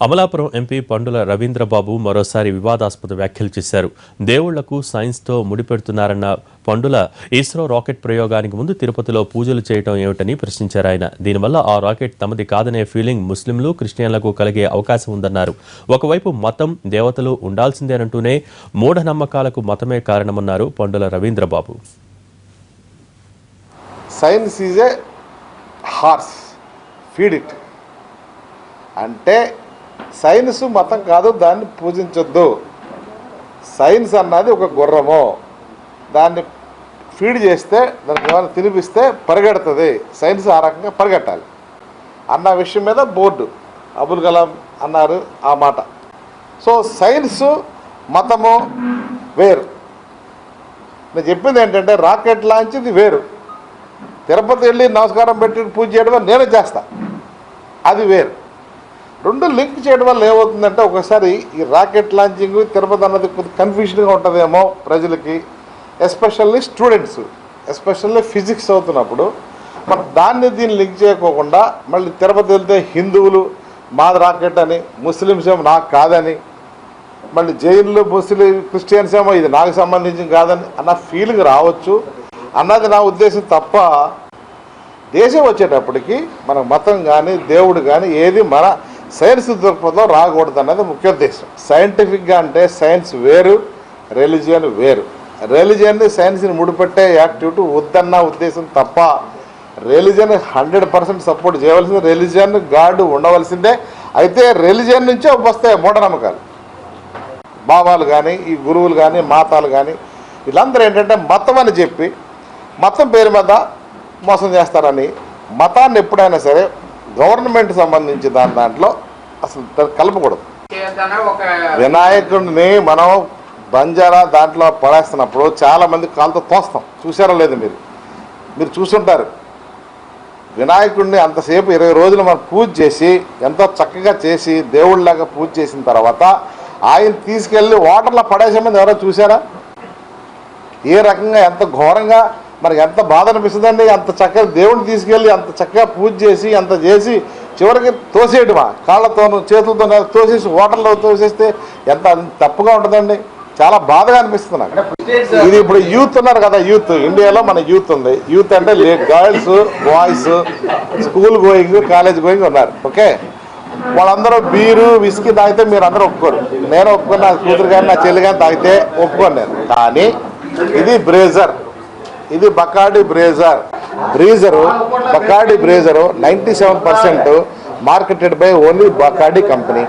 Amalapuram MP Pandula Ravindra Babu మరోసారి వివాదాస్పద వ్యాఖ్యలు చేశారు. దేవుళ్లకు సైన్స్తో ముడిపెడుతున్నారన్న పండుల ఇస్రో రాకెట్ ప్రయోగానికి ముందు తిరుపతిలో పూజలు చేయడం ఏమిటని ప్రశ్నించారు ఆయన. దీనివల్ల ఆ రాకెట్ తమది కాదనే ఫీలింగ్ ముస్లింలు, క్రిస్టియన్లకు కలిగే అవకాశం ఉందన్నారు. ఒకవైపు మతం, దేవతలు ఉండాల్సిందేనంటూనే మూఢనమ్మకాలకు మతమే కారణమన్నారు Pandula Ravindrababu. Science is a horse, feed it అంటే సైన్స్ మతం కాదు, దాన్ని పూజించొద్దు. సైన్స్ అన్నది ఒక గుర్రము, దాన్ని ఫీడ్ చేస్తే దానికి ఏమైనా తినిపిస్తే పరిగెడుతుంది. సైన్స్ ఆ రకంగా పరిగెట్టాలి అన్న విషయం మీద బోర్డు అబుల్ కలాం అన్నారు ఆ మాట. సో సైన్సు మతము వేరు. నేను చెప్పింది ఏంటంటే రాకెట్ లాంచ్ ఇది వేరు. తిరుపతి వెళ్ళి నమస్కారం పెట్టి పూజ చేయడం నేను చేస్తా, అది వేరు. రెండు లింక్ చేయడం వల్ల ఏమవుతుందంటే ఒకసారి ఈ రాకెట్ లాంచింగ్ తిరుపతి అన్నది కొద్దిగా కన్ఫ్యూజన్గా ఉంటుందేమో ప్రజలకి, ఎస్పెషల్లీ స్టూడెంట్స్, ఎస్పెషల్లీ ఫిజిక్స్ అవుతున్నప్పుడు మరి దీన్ని లింక్ చేయకోకుండా మళ్ళీ తిరుపతి వెళ్తే హిందువులు మాది రాకెట్ అని, ముస్లిమ్స్ ఏమో నాకు కాదని, మళ్ళీ జైన్లు ముస్లిం క్రిస్టియన్స్ ఏమో ఇది నాకు సంబంధించింది కాదని అన్న ఫీలింగ్ రావచ్చు అన్నది నా ఉద్దేశం తప్ప, దేశం వచ్చేటప్పటికి మన మతం కానీ దేవుడు కానీ ఏది మన సైన్స్ దృక్పథం రాకూడదు అన్నది ముఖ్య ఉద్దేశం. సైంటిఫిక్గా అంటే సైన్స్ వేరు, రిలీజియన్ వేరు. రిలీజియన్ని సైన్స్ని ముడిపెట్టే యాక్టివిటీ వద్దన్న ఉద్దేశం తప్ప, రిలీజియన్ 100% సపోర్ట్ చేయవలసింది, రిలీజియన్ గాడ్ ఉండవలసిందే. అయితే రిలీజియన్ నుంచే వస్తాయి మూఢనమ్మకాలు. బాబాలు కానీ, ఈ గురువులు కానీ, మాతాలు కానీ వీళ్ళందరూ ఏంటంటే మతం అని చెప్పి మతం పేరు మీద మోసం చేస్తారని, మతాన్ని ఎప్పుడైనా సరే గవర్నమెంట్ సంబంధించి దాంట్లో అసలు కలపకూడదు. వినాయకుడిని మనం బంజారా దాంట్లో పడేస్తున్నప్పుడు చాలామంది కాళ్ళతో తోస్తాం, చూసారో లేదు మీరు చూసుంటారు. వినాయకుడిని అంతసేపు 20 రోజులు మనం పూజ చేసి ఎంతో చక్కగా చేసి దేవుళ్ళలాగా పూజ చేసిన తర్వాత ఆయన తీసుకెళ్ళి వాటర్లో పడేసే మంది ఎవరో చూసారా? ఏ రకంగా ఎంత ఘోరంగా మనకి ఎంత బాధ అనిపిస్తుందండి. అంత చక్కగా దేవుడిని తీసుకెళ్ళి అంత చక్కగా పూజ చేసి అంత చేసి చివరికి తోసేయటమా, కాళ్ళతోనూ చేతులతో తోసేసి వాటర్లో తోసేస్తే ఎంత తప్పుగా ఉంటుందండి. చాలా బాధగా అనిపిస్తుంది నాకు. ఇది ఇప్పుడు యూత్ ఉన్నారు కదా, యూత్ ఇండియాలో మన యూత్ ఉంది. యూత్ అంటే girls, boys, school going, college going ఉన్నారు. ఓకే, వాళ్ళందరూ బీరు విస్కీ తాగితే మీరు అందరూ ఒప్పుకోరు. నేను ఒప్పుకొని, నా కూతురు కానీ నా చెల్లి కానీ తాగితే ఒప్పుకోను నేను. కానీ ఇది బ్రేజర్, ఇది Bacardi Breezer Bacardi Breezer 97% marketed by only Bacardi company.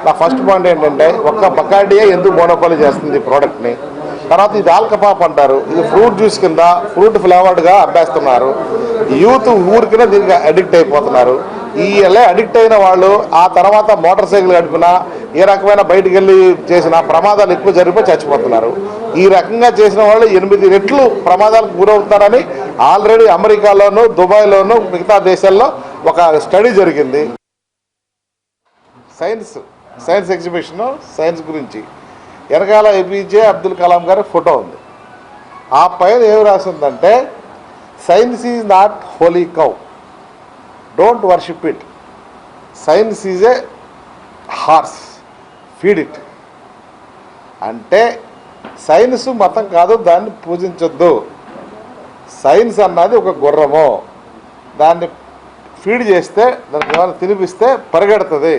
నా ఫస్ట్ పాయింట్ ఏంటంటే ఒక్క బకాడియే ఎందుకు మోనోపాలీ చేస్తుంది ఈ ప్రోడక్ట్ని. తర్వాత ఇది ఆల్కపాప్ అంటారు, ఇది ఫ్రూట్ జ్యూస్ కింద ఫ్రూట్ ఫ్లేవర్డ్గా అమ్మేస్తున్నారు. యూత్ ఊరికినే దీనికి అడిక్ట్ అయిపోతున్నారు. ఇలా అడిక్ట్ అయిన వాళ్ళు ఆ తర్వాత మోటార్ సైకిల్ గడిపినా ఏ రకమైన బయటికి వెళ్ళి చేసిన ప్రమాదాలు ఎక్కువ జరిగిపోయి చచ్చిపోతున్నారు. ఈ రకంగా చేసిన వాళ్ళు 8 రెట్లు ప్రమాదాలకు గురవుతారని ఆల్రెడీ అమెరికాలోను, దుబాయ్లోను, మిగతా దేశాల్లో ఒక స్టడీ జరిగింది. సైన్స్ ఎగ్జిబిషన్, సైన్స్ గురించి వెనకాల ఏపీజే అబ్దుల్ కలాం గారి ఫోటో ఉంది. ఆ పైన ఏమి రాసిందంటే science is not holy cow, don't worship it. Science is a horse, feed it అంటే సైన్స్ మతం కాదు, దాన్ని పూజించొద్దు. సైన్స్ అన్నది ఒక గుర్రము, దాన్ని ఫీడ్ చేస్తే దానికి ఏమైనా తినిపిస్తే పరిగెడుతుంది.